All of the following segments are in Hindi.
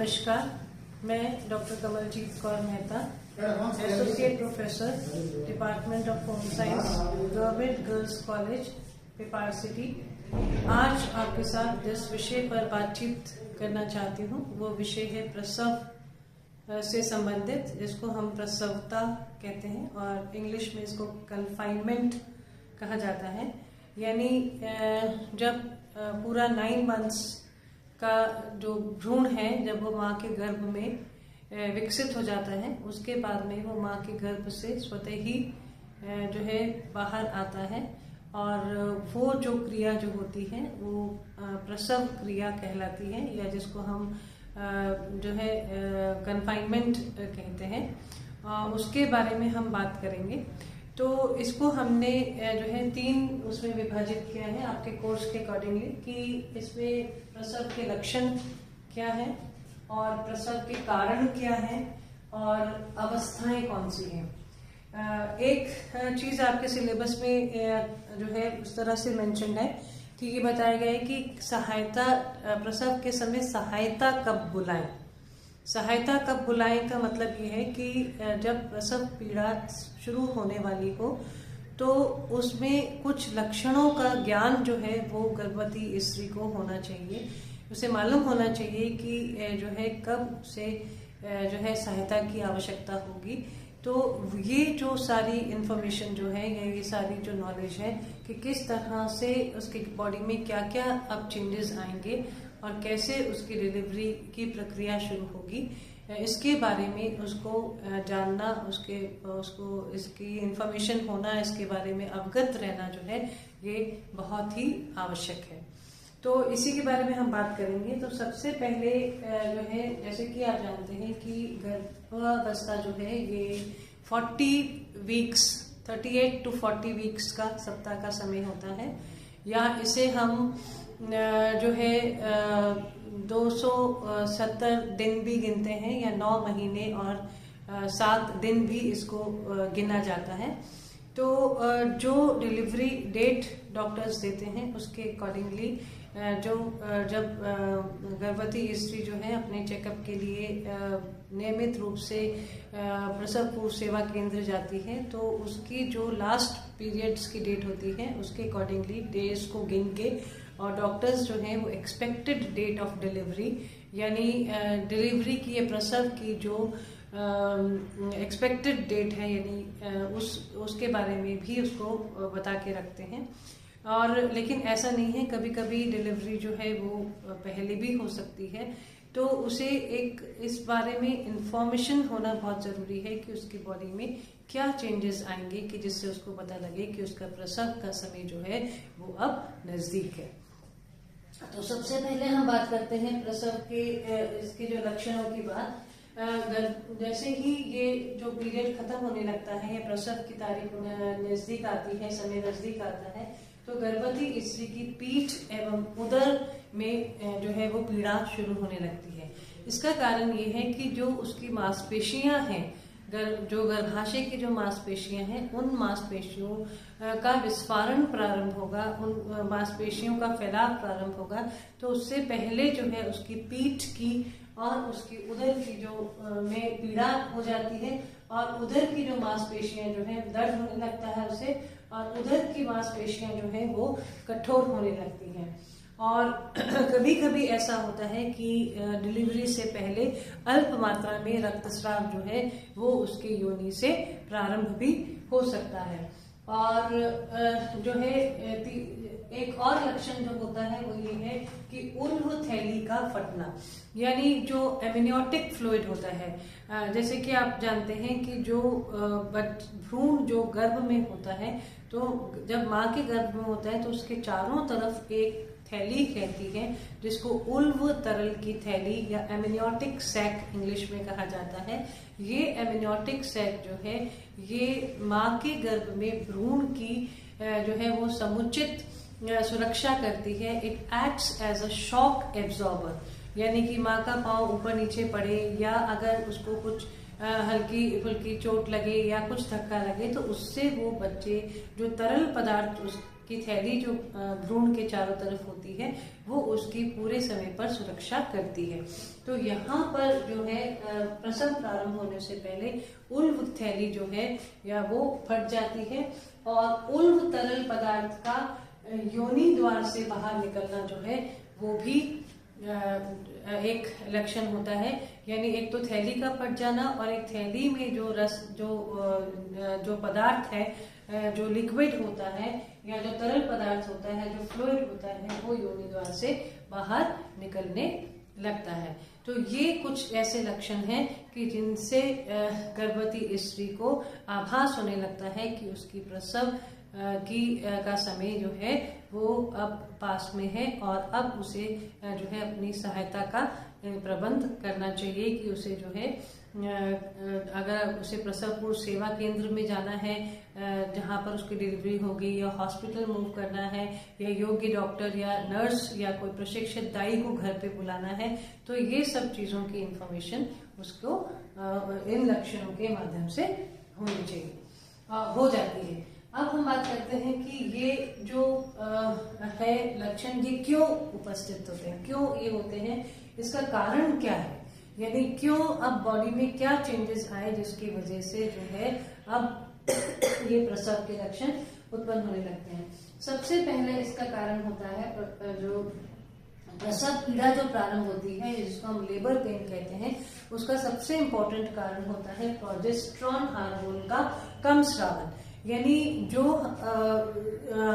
नमस्कार, मैं doctor Kamaljeet Kaur Mehta, associate professor, department of home science, government girls college, पेपार सिटी। आज आपके साथ जिस विषय पर बातचीत करना चाहती हूँ वो विषय है प्रसव से संबंधित, जिसको हम प्रसवता कहते हैं और इंग्लिश में इसको कन्फाइनमेंट कहा जाता है। यानी जब पूरा 9 मंथ्स का जो भ्रूण है, जब वो माँ के गर्भ में विकसित हो जाता है, उसके बाद में वो माँ के गर्भ से स्वतः ही जो है बाहर आता है और वो जो क्रिया जो होती है वो प्रसव क्रिया कहलाती है, या जिसको हम जो है कन्फाइनमेंट कहते हैं। उसके बारे में हम बात करेंगे। तो इसको हमने जो है 3 उसमें विभाजित किया है आपके कोर्स के अकॉर्डिंगली, कि इसमें प्रसव के लक्षण क्या है और प्रसव के कारण क्या है और अवस्थाएं कौन सी हैं। एक चीज आपके सिलेबस में जो है उस तरह से मेंशन है कि ये बताया गया है कि सहायता प्रसव के समय सहायता कब बुलाएं। सहायता कब बुलाएं का मतलब ये है कि जब प्रसव पीड़ा शुरू होने वाली हो तो उसमें कुछ लक्षणों का ज्ञान जो है वो गर्भवती स्त्री को होना चाहिए। उसे मालूम होना चाहिए कि जो है कब से जो है सहायता की आवश्यकता होगी। तो ये जो सारी इंफॉर्मेशन जो है या ये सारी जो नॉलेज है कि किस तरह से उसके बॉडी में क्या क्या अब चेंजेस आएंगे और कैसे उसकी डिलीवरी की प्रक्रिया शुरू होगी, इसके बारे में उसको जानना, उसको इसकी इंफॉर्मेशन होना, इसके बारे में अवगत रहना जो है ये बहुत ही आवश्यक है। तो इसी के बारे में हम बात करेंगे। तो सबसे पहले जो है, जैसे कि आप जानते हैं कि गर्भावस्था जो है ये 40 वीक्स 38 to 40 वीक्स का सप्ताह का समय होता है, या इसे हम जो है 270 दिन भी गिनते हैं, या 9 महीने और 7 दिन भी इसको गिना जाता है। तो जो डिलीवरी डेट डॉक्टर्स देते हैं उसके अकॉर्डिंगली जब गर्भवती स्त्री जो है अपने चेकअप के लिए नियमित रूप से प्रसव पूर्व सेवा केंद्र जाती है, तो उसकी जो लास्ट पीरियड्स की डेट होती है उसके अकॉर्डिंगली डेज को गिन के और डॉक्टर्स जो हैं वो एक्सपेक्टेड डेट ऑफ डिलीवरी, यानी डिलीवरी की या प्रसव की जो एक्सपेक्टेड डेट है, यानी उसके बारे में भी उसको बता के रखते हैं। और लेकिन ऐसा नहीं है, कभी कभी डिलीवरी जो है वो पहले भी हो सकती है। तो उसे एक इस बारे में इंफॉर्मेशन होना बहुत ज़रूरी है कि उसकी बॉडी में क्या चेंजेस आएंगे, कि जिससे उसको पता लगे कि उसका प्रसव का समय जो है वो अब नज़दीक है। तो सबसे पहले हम बात करते हैं प्रसव के इसके जो लक्षणों की बात। जैसे ही ये जो पीरियड खत्म होने लगता है या प्रसव की तारीख नजदीक आती है, समय नजदीक आता है, तो गर्भवती स्त्री की पीठ एवं उदर में जो है वो पीड़ा शुरू होने लगती है। इसका कारण ये है कि जो उसकी मांसपेशियां हैं, जो गर्भाशय की जो मांसपेशियां हैं, उन मांसपेशियों का विस्फारण प्रारंभ होगा, उन मांसपेशियों का फैलाव प्रारंभ होगा। तो उससे पहले जो है उसकी पीठ की और उसकी उदर की जो में पीड़ा हो जाती है, और उदर की जो मांसपेशियां जो है दर्द होने लगता है उसे, और उदर की मांसपेशियां जो है वो कठोर होने लगती हैं। और कभी कभी ऐसा होता है कि डिलीवरी से पहले अल्प मात्रा में रक्तस्राव जो है वो उसके योनि से प्रारंभ भी हो सकता है। और जो है एक और लक्षण जो होता है वो ये है कि उल्व थैली का फटना, यानी जो एमनियोटिक फ्लूइड होता है। जैसे कि आप जानते हैं कि जो भ्रूण जो गर्भ में होता है, तो जब माँ के गर्भ में होता है तो उसके चारों तरफ एक थैली कहती है, जिसको उल्व तरल की थैली या एमनियोटिक सैक इंग्लिश में कहा जाता है। ये एमनियोटिक सैक जो है ये माँ के गर्भ में भ्रूण की जो है वो समुचित सुरक्षा करती है। It acts as a shock absorber, यानी कि माँ का पाँव ऊपर नीचे पड़े या अगर उसको कुछ हल्की फुल्की चोट लगे या कुछ धक्का लगे, तो उससे वो बच्चे जो तरल पदार्थ कि थैली जो भ्रूण के चारों तरफ होती है वो उसकी पूरे समय पर सुरक्षा करती है। तो यहाँ पर जो है प्रसव प्रारंभ होने से पहले उल्व थैली जो है या वो फट जाती है और उल्व तरल पदार्थ का योनि द्वार से बाहर निकलना जो है वो भी एक लक्षण होता है। यानी एक तो थैली का फट जाना और एक थैली में जो रस जो पदार्थ है, जो लिक्विड होता है या जो तरल पदार्थ होता है, जो फ्लूइड होता है, वो योनि द्वार से बाहर निकलने लगता है। तो ये कुछ ऐसे लक्षण हैं कि जिनसे गर्भवती स्त्री को आभास होने लगता है कि उसकी प्रसव का समय जो है वो अब पास में है और अब उसे जो है अपनी सहायता का प्रबंध करना चाहिए कि उसे जो है अगर उसे प्रसव पूर्व सेवा केंद्र में जाना है जहां पर उसकी डिलीवरी होगी या हॉस्पिटल मूव करना है या योग्य डॉक्टर या नर्स या कोई प्रशिक्षित दाई को घर पे बुलाना है, तो ये सब चीजों की इंफॉर्मेशन उसको इन लक्षणों के माध्यम से होनी चाहिए, हो जाती है। अब हम बात करते हैं कि ये जो है लक्षण ये क्यों उपस्थित होते हैं, क्यों ये होते हैं, इसका कारण क्या है, यानी क्यों अब बॉडी में क्या चेंजेस आए जिसकी वजह से जो है अब ये प्रसव के लक्षण उत्पन्न होने लगते हैं। सबसे पहले इसका कारण होता है जो प्रसव पीड़ा जो प्रारंभ होती है जिसको हम लेबर पेन कहते हैं, उसका सबसे इम्पोर्टेंट कारण होता है प्रोजेस्टेरॉन हार्मोन का कम स्रावन। यानी जो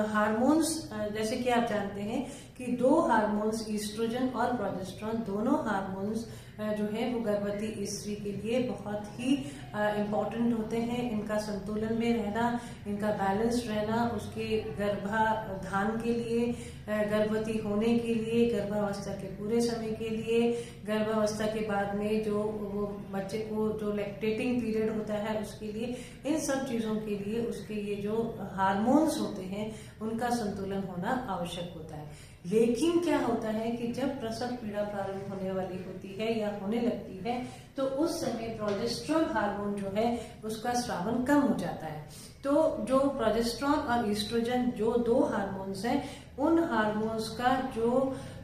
हार्मोन्स, जैसे कि आप जानते हैं कि दो हार्मोन्स ईस्ट्रोजन और प्रोजेस्टेरॉन, दोनों हार्मोन्स जो है वो गर्भवती स्त्री के लिए बहुत ही इम्पोर्टेंट होते हैं। इनका संतुलन में रहना, इनका बैलेंस रहना उसके गर्भाधान के लिए, गर्भवती होने के लिए, गर्भावस्था के पूरे समय के लिए, गर्भावस्था के बाद में जो वो बच्चे को जो लैक्टेटिंग पीरियड होता है उसके लिए, इन सब चीजों के लिए उसके ये जो हार्मोन्स होते हैं उनका संतुलन होना आवश्यक होता है। लेकिन क्या होता है कि जब प्रसव पीड़ा प्रारंभ होने वाली होती है या होने लगती है तो उस समय प्रोजेस्टेरॉन हार्मोन जो है उसका स्रावन कम हो जाता है। तो जो प्रोजेस्टेरॉन और ईस्ट्रोजन जो दो हार्मोन्स हैं, उन हार्मोन्स का जो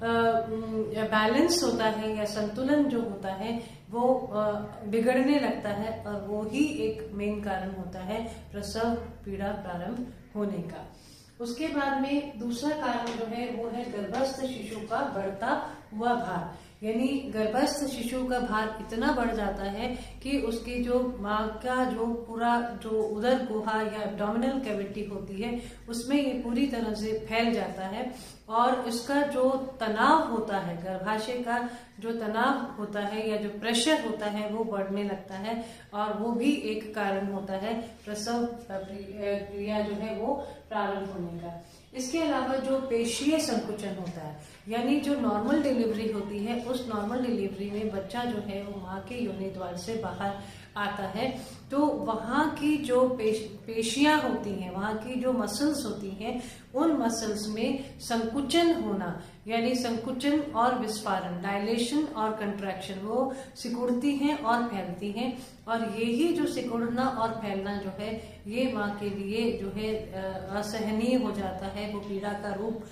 बैलेंस होता है या संतुलन जो होता है वो बिगड़ने लगता है और वो ही एक मेन कारण होता है प्रसव पीड़ा प्रारंभ होने का। उसके बाद में दूसरा कारण जो है वो है गर्भस्थ शिशु का बढ़ता हुआ भार। यानी गर्भस्थ शिशु का भार इतना बढ़ जाता है कि उसकी जो माँ का जो पूरा जो उदर गुहा या एब्डोमिनल कैविटी होती है उसमें ये पूरी तरह से फैल जाता है और इसका जो तनाव होता है, गर्भाशय का जो तनाव होता है या जो प्रेशर होता है वो बढ़ने लगता है और वो भी एक कारण होता है प्रसव क्रिया जो है वो प्रारंभ होने का। इसके अलावा जो पेशीय संकुचन होता है, यानी जो नॉर्मल डिलीवरी होती है उस नॉर्मल डिलीवरी में बच्चा जो है वो माँ के योनि द्वार से बाहर आता है, तो वहाँ की जो पेशियां होती हैं, वहाँ की जो मसल्स होती हैं, उन मसल्स में संकुचन होना, यानी संकुचन और विस्फारण, डायलेशन और कंट्रैक्शन, वो सिकुड़ती हैं और फैलती हैं और यही जो सिकुड़ना और फैलना जो है ये माँ के लिए जो है असहनीय हो जाता है, वो पीड़ा का रूप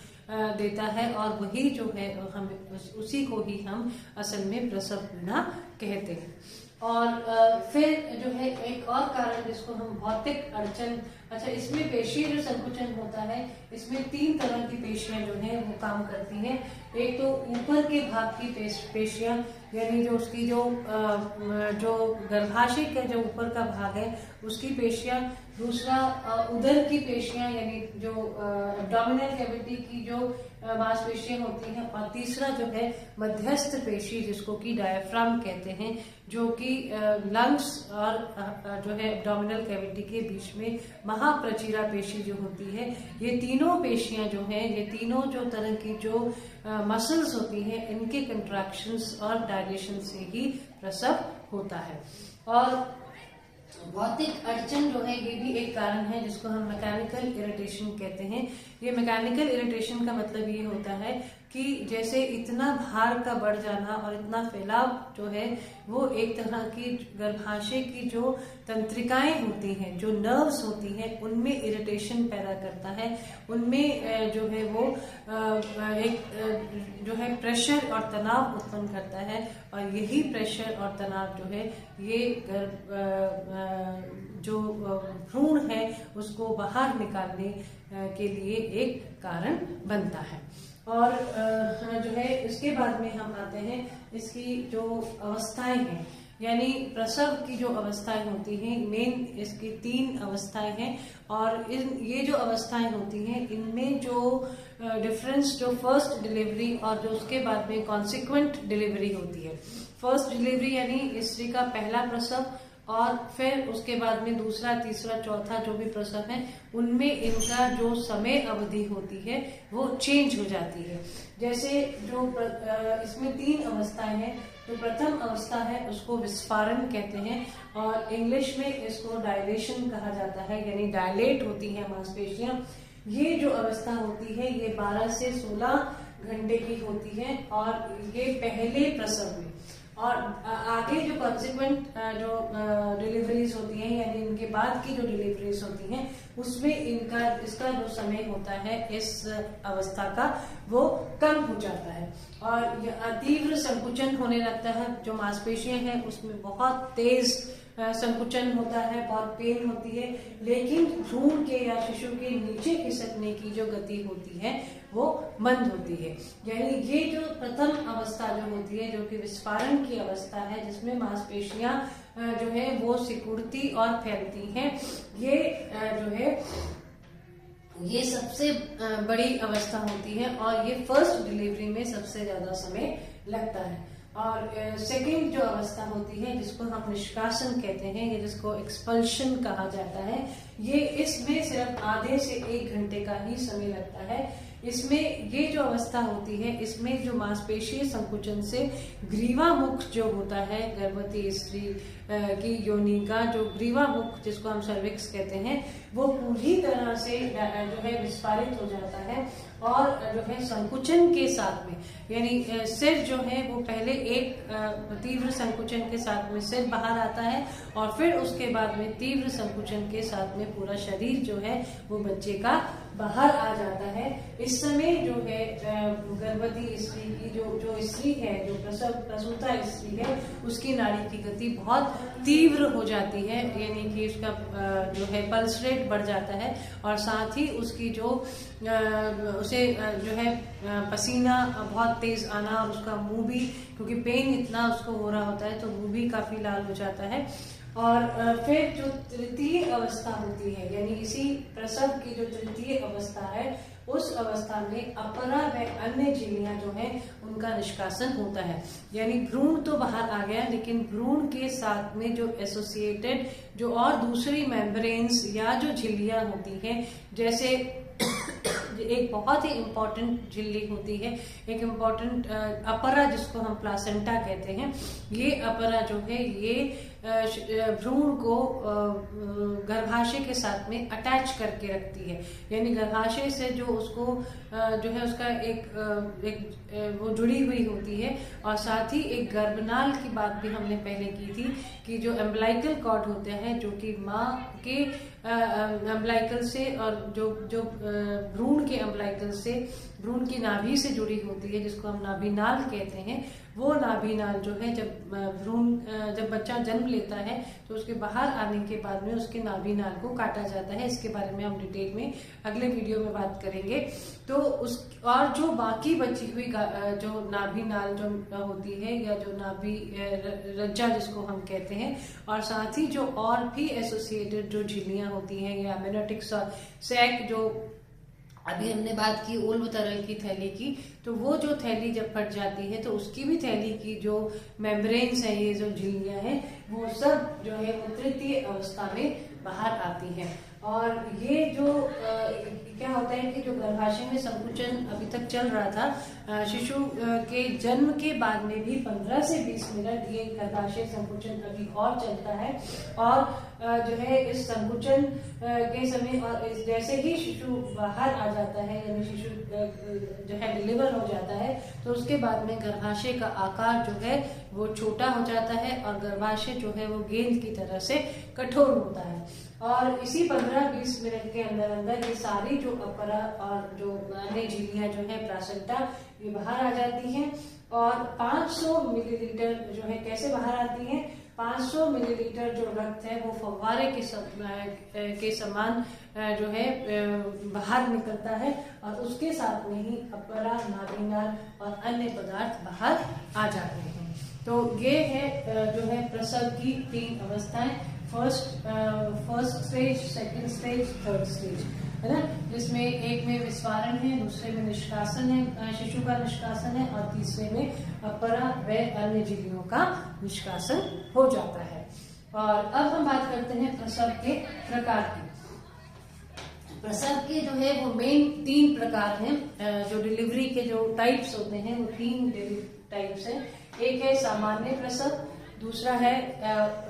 देता है और वही जो है हम उसी को ही हम असल में प्रसव पीड़ा कहते हैं। और फिर जो है एक और कारण जिसको हम भौतिक अड़चन, अच्छा इसमें पेशीय जो संकुचन होता है इसमें 3 तरह की पेशियां जो है वो काम करती हैं। एक तो ऊपर के भाग की पेशियां, यानी जो उसकी जो गर्भाशय का जो ऊपर का भाग है उसकी पेशियां, दूसरा उदर की पेशियां यानी जो एब्डोमिनल कैविटी की जो मांसपेशियां होती हैं, और तीसरा जो है मध्यस्थ पेशी जिसको कि डायफ्राम कहते हैं, जो कि लंग्स और जो है एब्डोमिनल कैविटी के बीच में महाप्रचीरा पेशी जो होती है, ये तीनों पेशियां जो हैं, ये तीनों जो तरह की जो मसल्स होती हैं, इनके कंट्रैक्शंस और डायलेशन से ही प्रसव होता है। और भौतिक अड़चन जो है ये भी एक कारण है जिसको हम मैकेनिकल इरिटेशन कहते हैं। ये मैकेनिकल इरिटेशन का मतलब ये होता है कि जैसे इतना भार का बढ़ जाना और इतना फैलाव जो है वो एक तरह की गर्भाशय की जो तंत्रिकाएं होती हैं, जो नर्व्स होती हैं, उनमें इरिटेशन पैदा करता है, उनमें जो है वो एक जो है प्रेशर और तनाव उत्पन्न करता है। और यही प्रेशर और तनाव जो है ये जो भ्रूण है उसको बाहर निकालने के लिए एक कारण बनता है। और जो है इसके बाद में हम आते हैं इसकी जो अवस्थाएं हैं, यानी प्रसव की जो अवस्थाएं होती हैं, मेन इसकी 3 अवस्थाएं हैं। और ये जो अवस्थाएं होती हैं इनमें जो डिफरेंस जो फर्स्ट डिलीवरी और जो उसके बाद में कॉन्सिक्वेंट डिलीवरी होती है। फर्स्ट डिलीवरी यानी स्त्री का पहला प्रसव और फिर उसके बाद में दूसरा, तीसरा, चौथा जो भी प्रसव है उनमें इनका जो समय अवधि होती है वो चेंज हो जाती है। जैसे जो इसमें 3 अवस्थाएं हैं। तो प्रथम अवस्था है उसको विस्फारण कहते हैं और इंग्लिश में इसको डायलेशन कहा जाता है, यानी डायलेट होती है मांसपेशियां। ये जो अवस्था होती है ये 12 से 16 घंटे की होती है और ये पहले प्रसव में। और आगे जो कॉन्सिक्वेंट जो डिलीवरीज होती हैं यानी इनके बाद की जो डिलीवरीज होती हैं उसमें इसका जो समय होता है इस अवस्था का वो कम हो जाता है और तीव्र संकुचन होने लगता है। जो मांसपेशियां हैं उसमें बहुत तेज संकुचन होता है, बहुत पेन होती है, लेकिन भ्रूण के या शिशु के नीचे खिसकने की जो गति होती है वो मंद होती है। यानी ये जो प्रथम अवस्था जो होती है जो कि विस्फारण की अवस्था है जिसमें मांसपेशियां जो है वो सिकुड़ती और फैलती हैं, ये जो है ये सबसे बड़ी अवस्था होती है और ये फर्स्ट डिलीवरी में सबसे ज्यादा समय लगता है। और सेकेंड जो अवस्था होती है जिसको हम निष्कासन कहते हैं या जिसको एक्सपल्शन कहा जाता है, ये इसमें सिर्फ आधे से 1 घंटे का ही समय लगता है। इसमें ये जो अवस्था होती है इसमें जो मांसपेशीय संकुचन से ग्रीवामुख जो होता है गर्भवती स्त्री की योनि का जो ग्रीवामुख जिसको हम सर्विक्स कहते हैं वो पूरी तरह से जो है विस्फारित हो जाता है और जो है संकुचन के साथ में यानी सिर जो है वो पहले एक तीव्र संकुचन के साथ में सिर बाहर आता है और फिर उसके बाद में तीव्र संकुचन के साथ में पूरा शरीर जो है वो बच्चे का बाहर आ जाता है। इस समय जो है गर्भवती स्त्री की जो स्त्री है जो प्रसूता स्त्री है उसकी नाड़ी की गति बहुत तीव्र हो जाती है, यानी कि उसका जो है पल्स रेट बढ़ जाता है और साथ ही उसकी जो उसे जो है पसीना बहुत तेज आना और उसका मुंह भी क्योंकि पेन इतना उसको हो रहा होता है तो मुंह भी काफी लाल हो जाता है। और फिर जो तृतीय अवस्था होती है यानी इसी प्रसव की जो तृतीय अवस्था है उस अवस्था में अपरा व अन्य झिल्लियां जो है उनका निष्कासन होता है, यानी भ्रूण तो बाहर आ गया लेकिन भ्रूण के साथ में जो एसोसिएटेड जो और दूसरी मेम्ब्रेन्स या जो झिल्लियां होती हैं, जैसे एक बहुत ही इम्पोर्टेंट झिल्ली होती है, एक इम्पोर्टेंट अपरा जिसको हम प्लासेंटा कहते हैं, ये अपरा जो है ये भ्रूण को गर्भाशय के साथ में अटैच करके रखती है, यानी गर्भाशय से जो उसको जो है उसका एक वो जुड़ी हुई होती है। और साथ ही एक गर्भनाल की बात भी हमने पहले की थी कि जो एम्ब्लाइकल कॉर्ड होते हैं जो कि माँ के एम्ब्लाइकल से और जो भ्रूण के एम्ब्लाइकल से भ्रूण की नाभि से जुड़ी होती है जिसको हम नाभिनाल कहते हैं, वो नाभिनाल जो है जब बच्चा जन्म लेता है तो उसके बाहर आने के बाद में उसके नाभिनाल को काटा जाता है। इसके बारे में हम डिटेल में अगले वीडियो में बात करेंगे। तो और जो बाकी बची हुई जो नाभिनाल जो होती है या जो नाभि रज्जा जिसको हम कहते हैं और साथ ही जो और भी एसोसिएटेड जो झिल्लियां होती हैं या एमेनिटिक सैक जो अभी हमने बात की ओल्व तरल की थैली की, तो वो जो थैली जब फट जाती है तो उसकी भी थैली की जो मेम्ब्रेन्स है ये जो झिल्लियां हैं वो सब जो है वो तृतीय अवस्था में बाहर आती हैं। और ये जो क्या होता है कि जो गर्भाशय में संकुचन अभी तक चल रहा था, शिशु के जन्म के बाद में भी 15 से 20 मिनट ये गर्भाशय संकुचन अभी और चलता है। और जो है इस संकुचन के समय और जैसे ही शिशु बाहर आ जाता है, यानी शिशु जो है डिलीवर हो जाता है, तो उसके बाद में गर्भाशय का आकार जो है वो छोटा हो जाता है और गर्भाशय जो है वो गेंद की तरह से कठोर होता है। और इसी 15-20 मिनट के अंदर अंदर ये सारी जो अपरा और जो अन्य झिल्लियां जो है प्लासेंटा, ये बाहर आ जाती हैं। और 500 मिलीलीटर जो है कैसे बाहर आती हैं? 500 मिलीलीटर जो रक्त है वो फव्वारे के समान जो है बाहर निकलता है और उसके साथ में ही अपरा, नाभिनाल और अन्य पदार्थ बाहर आ जाते हैं। तो ये है जो है प्रसव की 3 अवस्थाएं, first stage, second stage, third stage, है ना, जिसमें एक में विस्फारण है, दूसरे में निष्कासन है, शिशु का निष्कासन है, और तीसरे में अपरा व अन्य झिल्लियों का निष्कासन हो जाता है। और अब हम बात करते हैं प्रसव के प्रकार की। प्रसव के जो है वो मेन 3 प्रकार हैं। जो डिलीवरी के जो टाइप्स होते हैं वो 3 टाइप्स हैं। एक है सामान्य प्रसव, दूसरा है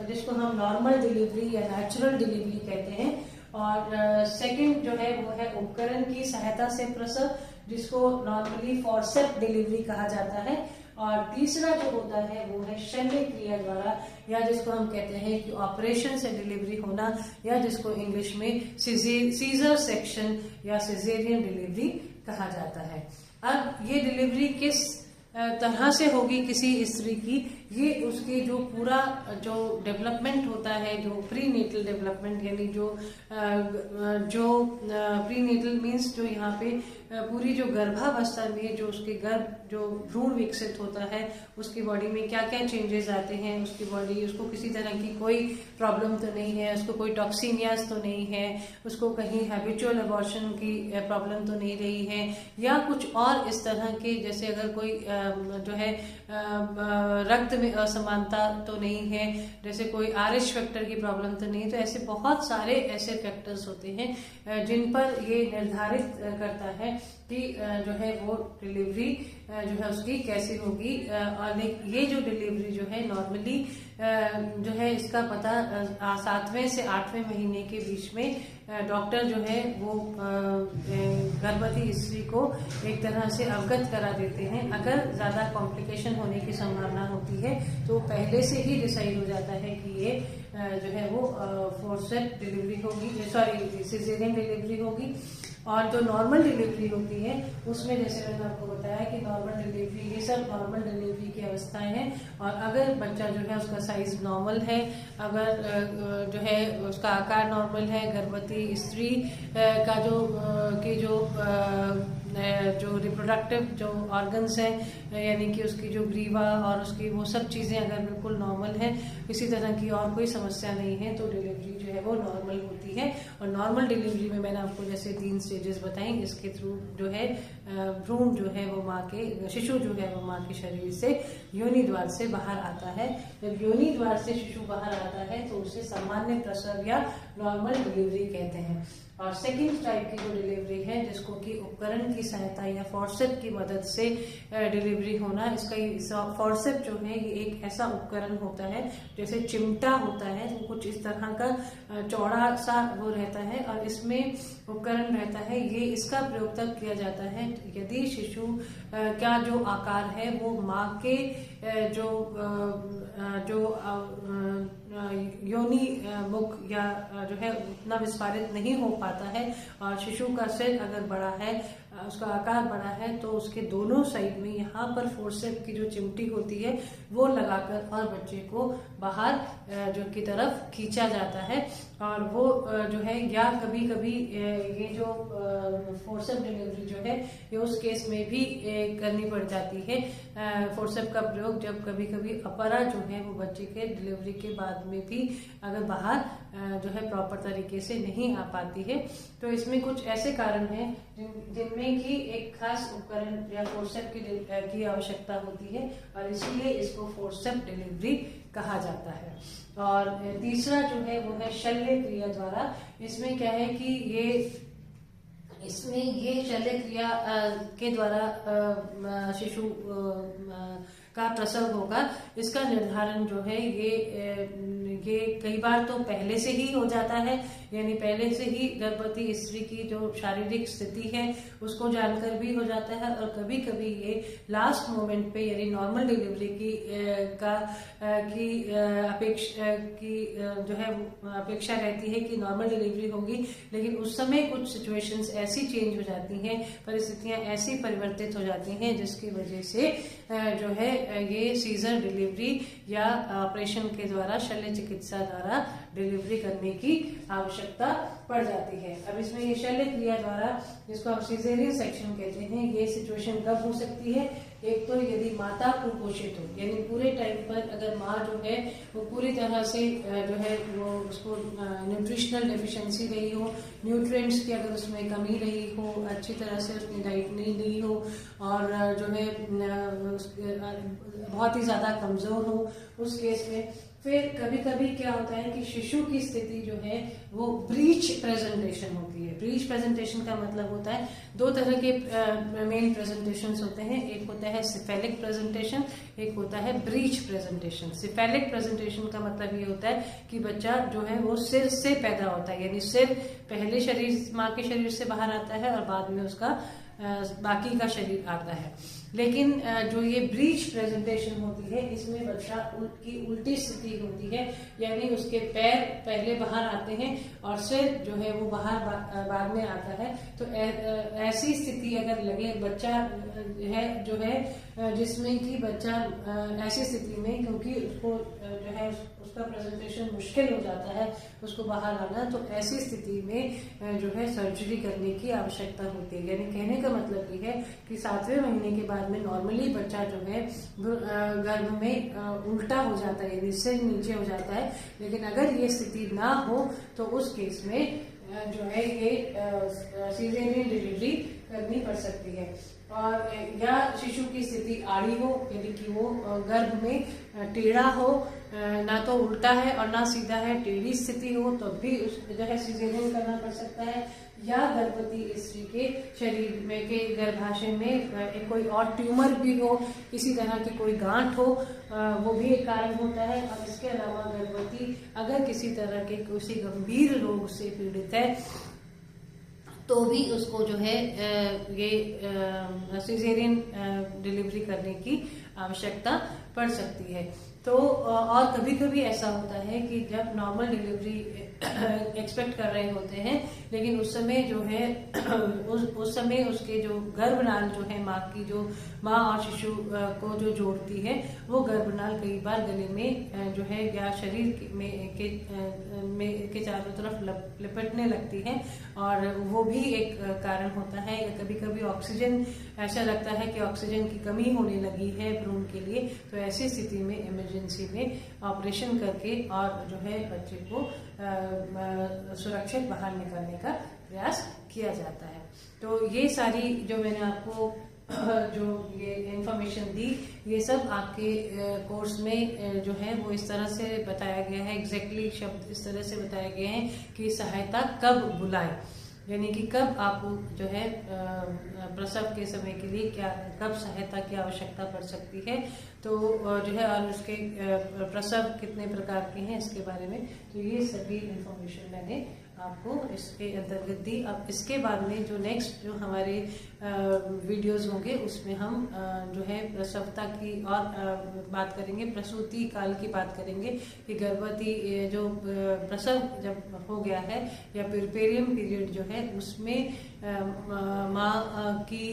जिसको हम नॉर्मल डिलीवरी या नेचुरल डिलीवरी कहते हैं, और सेकंड जो है वो है उपकरण की सहायता से प्रसव, जिसको नॉर्मली फॉर्सेप डिलीवरी कहा जाता है, और तीसरा जो होता है वो है शल्य क्रिया द्वारा, या जिसको हम कहते हैं कि ऑपरेशन से डिलीवरी होना, या जिसको इंग्लिश में सीजर सेक्शन या सिजेरियन डिलीवरी कहा जाता है। अब ये डिलीवरी किस तरह से होगी किसी स्त्री की, ये उसकी जो पूरा जो डेवलपमेंट होता है, जो प्री नेटल डेवलपमेंट, यानी जो प्री नेटल मीन्स जो यहाँ पे पूरी जो गर्भावस्था में जो उसके गर्भ जो भ्रूण विकसित होता है, उसकी बॉडी में क्या क्या चेंजेस आते हैं, उसकी बॉडी, उसको किसी तरह की कोई प्रॉब्लम तो नहीं है, उसको कोई टॉक्सीमियाज तो नहीं है, उसको कहीं हैबिचुअल अबॉर्शन की प्रॉब्लम तो नहीं रही है, या कुछ और इस तरह के, जैसे अगर कोई जो है रक्त में असमानता तो नहीं है, जैसे कोई RH फैक्टर की प्रॉब्लम तो नहीं है। तो ऐसे बहुत सारे ऐसे फैक्टर्स होते हैं जिन पर ये निर्धारित करता है कि जो है वो डिलीवरी जो है उसकी कैसी होगी। और ये जो डिलीवरी जो है नॉर्मली जो है इसका पता 7वें से 8वें महीने के बीच में डॉक्टर जो है वो गर्भवती स्त्री को एक तरह से अवगत करा देते हैं। अगर ज्यादा कॉम्प्लिकेशन होने की संभावना होती है तो पहले से ही डिसाइड हो जाता है कि ये जो है वो फोर्सेप डिलीवरी होगी, सॉरी सिजेरियन डिलीवरी होगी। और जो नॉर्मल डिलीवरी होती है उसमें जैसे मैंने आपको बताया कि नॉर्मल डिलीवरी, ये सब नॉर्मल डिलीवरी की अवस्थाएं हैं। और अगर बच्चा जो है उसका साइज नॉर्मल है, अगर जो है उसका आकार नॉर्मल है, गर्भवती स्त्री का जो रिप्रोडक्टिव जो ऑर्गन्स हैं, यानी कि उसकी जो ग्रीवा और उसकी वो सब चीज़ें अगर बिल्कुल नॉर्मल है, किसी तरह की और कोई समस्या नहीं है, तो डिलीवरी जो है वो नॉर्मल होती है। और नॉर्मल डिलीवरी में मैंने आपको जैसे 3 स्टेजेस बताई, इसके थ्रू जो है भ्रूण जो है वो माँ के, शिशु जो है वो माँ के शरीर से योनि द्वार से बाहर आता है। जब योनि द्वार से शिशु बाहर आता है तो उसे सामान्य प्रसव या नॉर्मल डिलीवरी कहते हैं। और सेकंड टाइप की जो डिलीवरी है, जिसको कि उपकरण की सहायता या फॉर्सेप की मदद से डिलीवरी होना, इसका फॉर्सेप जो है ये एक ऐसा उपकरण होता है जैसे चिमटा होता है, तो कुछ इस तरह का चौड़ा सा वो रहता है और इसमें उपकरण रहता है। ये इसका प्रयोग तब किया जाता है यदि शिशु का जो आकार है वो माँ के जो योनि मुख या जो है उतना विस्फारित नहीं हो पाता है, और शिशु का सिर अगर बड़ा है, उसका आकार बड़ा है, तो उसके दोनों साइड में यहाँ पर फोर्सेप की जो चिमटी होती है वो लगाकर और बच्चे को बाहर जो की तरफ खींचा जाता है। और वो जो है, या कभी कभी ये जो फोर्सेप डिलीवरी जो है ये उस केस में भी करनी पड़ जाती है, फोर्सेप का प्रयोग जब कभी कभी अपरा जो है वो बच्चे के डिलीवरी के बाद में भी अगर बाहर जो है प्रॉपर तरीके से नहीं आ पाती है। तो इसमें कुछ ऐसे कारण हैं जिनमें की एक खास उपकरण या फोर्सेप की आवश्यकता होती है और इसीलिए इसको फोर्सेप डिलीवरी कहा जाता है। और तीसरा जो है वो है शल्य क्रिया द्वारा। इसमें क्या है कि इसमें ये शल्य क्रिया के द्वारा शिशु का प्रसव होगा। इसका निर्धारण जो है ये कई बार तो पहले से ही हो जाता है, यानी पहले से ही गर्भवती स्त्री की जो शारीरिक स्थिति है उसको जानकर भी हो जाता है, और कभी कभी ये लास्ट मोमेंट पे यानी नॉर्मल डिलीवरी की जो है अपेक्षा रहती है कि नॉर्मल डिलीवरी होगी, लेकिन उस समय कुछ सिचुएशंस ऐसी चेंज हो जाती हैं, परिस्थितियां ऐसी परिवर्तित हो जाती हैं जिसकी वजह से जो है ये सीजर डिलीवरी या ऑपरेशन के द्वारा शल्य चिकित्सा द्वारा डिलीवरी करने की आवश्यकता पड़ जाती है। अब इसमें ये शल्य क्रिया द्वारा, जिसको हम सिजेरियन सेक्शन कहते हैं, ये सिचुएशन कब हो सकती है? एक तो यदि माता कुपोषित हो, यानी पूरे टाइम पर अगर माँ जो है वो पूरी तरह से जो है वो उसको न्यूट्रिशनल डेफिशिएंसी रही हो, न्यूट्रिएंट्स की अगर उसमें कमी रही हो, अच्छी तरह से उसने डाइट नहीं ली हो, और जो है बहुत ही ज्यादा कमजोर हो, उस केस में फिर कभी कभी क्या होता है कि शिशु की स्थिति जो है वो ब्रीच प्रेजेंटेशन होती है। ब्रीच प्रेजेंटेशन का मतलब होता है दो तरह के मेन प्रेजेंटेशंस होते हैं, एक होता है सिफेलिक प्रेजेंटेशन, एक होता है ब्रीच प्रेजेंटेशन। सिफेलिक प्रेजेंटेशन का मतलब ये होता है कि बच्चा जो है वो सिर से पैदा होता है, यानी सिर पहले शरीर माँ के शरीर से बाहर आता है और बाद में उसका बाकी का शरीर आता है। लेकिन जो ये ब्रीच प्रेजेंटेशन होती है इसमें बच्चा की उल्टी स्थिति होती है, यानी उसके पैर पहले बाहर आते हैं और सिर जो है वो बाहर बाद में आता है। तो ऐसी स्थिति अगर लगे बच्चा है जो है जिसमें कि बच्चा ऐसी स्थिति में, क्योंकि उसको जो है उसका प्रेजेंटेशन मुश्किल हो जाता है उसको बाहर आना, तो ऐसी स्थिति में जो है सर्जरी करने की आवश्यकता होती है। यानी कहने का मतलब ये है कि 7वें महीने के बाद में नॉर्मली बच्चा जो है गर्भ में उल्टा हो जाता है, यानी सिर नीचे हो जाता है। लेकिन अगर ये स्थिति ना हो तो उस केस में जो है ये सीजेरियन डिलीवरी करनी पड़ सकती है। और या शिशु की स्थिति आड़ी हो, यानी कि वो गर्भ में टेढ़ा हो, ना तो उल्टा है और ना सीधा है, टेढ़ी स्थिति हो, तो भी जो है सीजेरियन करना पड़ सकता है। या गर्भवती स्त्री के शरीर में के गर्भाशय में कोई और ट्यूमर भी हो, इसी तरह की कोई गांठ हो, वो भी एक कारण होता है। और इसके अलावा गर्भवती अगर किसी तरह के किसी गंभीर रोग से पीड़ित है तो भी उसको जो है ये सिजेरियन डिलीवरी करने की आवश्यकता पड़ सकती है। तो और कभी कभी ऐसा होता है कि जब नॉर्मल डिलीवरी एक्सपेक्ट कर रहे होते हैं, लेकिन उस समय जो है उस समय उसके जो गर्भनाल जो है माँ और शिशु को जो जोड़ती है, वो गर्भनाल कई बार गले में जो है या शरीर में के चारों तरफ लिपटने लगती है, और वो भी एक कारण होता है। कभी कभी ऑक्सीजन, ऐसा लगता है कि ऑक्सीजन की कमी होने लगी है भ्रूण के लिए, तो ऐसी स्थिति में इमरजेंसी में ऑपरेशन करके और जो है बच्चे को सुरक्षित बाहर निकालने का प्रयास किया जाता है। तो ये सारी जो मैंने आपको जो ये इंफॉर्मेशन दी, ये सब आपके कोर्स में जो है वो इस तरह से बताया गया है, एग्जैक्टली शब्द इस तरह से बताए गए हैं कि सहायता कब बुलाएं, यानी कि कब आप जो है प्रसव के समय के लिए कब सहायता की आवश्यकता पड़ सकती है, तो जो है और उसके प्रसव कितने प्रकार के हैं इसके बारे में, तो ये सभी इंफॉर्मेशन मैंने आपको इसके अंतर्गत दी। अब इसके बाद में जो नेक्स्ट जो हमारे वीडियोस होंगे उसमें हम जो है प्रसवता की और बात करेंगे, प्रसूति काल की बात करेंगे कि गर्भवती जो प्रसव जब हो गया है या प्रीपेरियम पीरियड जो है उसमें माँ की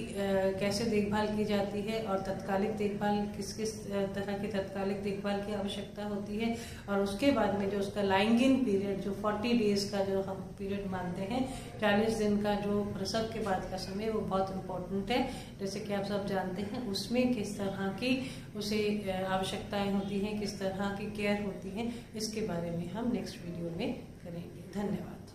कैसे देखभाल की जाती है और तत्कालिक देखभाल किस किस तरह की तत्कालिक देखभाल की आवश्यकता होती है, और उसके बाद में जो उसका लाइंग इन पीरियड जो 40 डेज का जो हम पीरियड मानते हैं, 40 दिन का जो प्रसव के बाद का समय, वो बहुत इम्पोर्टेंट है। जैसे कि आप सब जानते हैं उसमें किस तरह की उसे आवश्यकताएं होती हैं, किस तरह की केयर होती है, इसके बारे में हम नेक्स्ट वीडियो में करेंगे। धन्यवाद।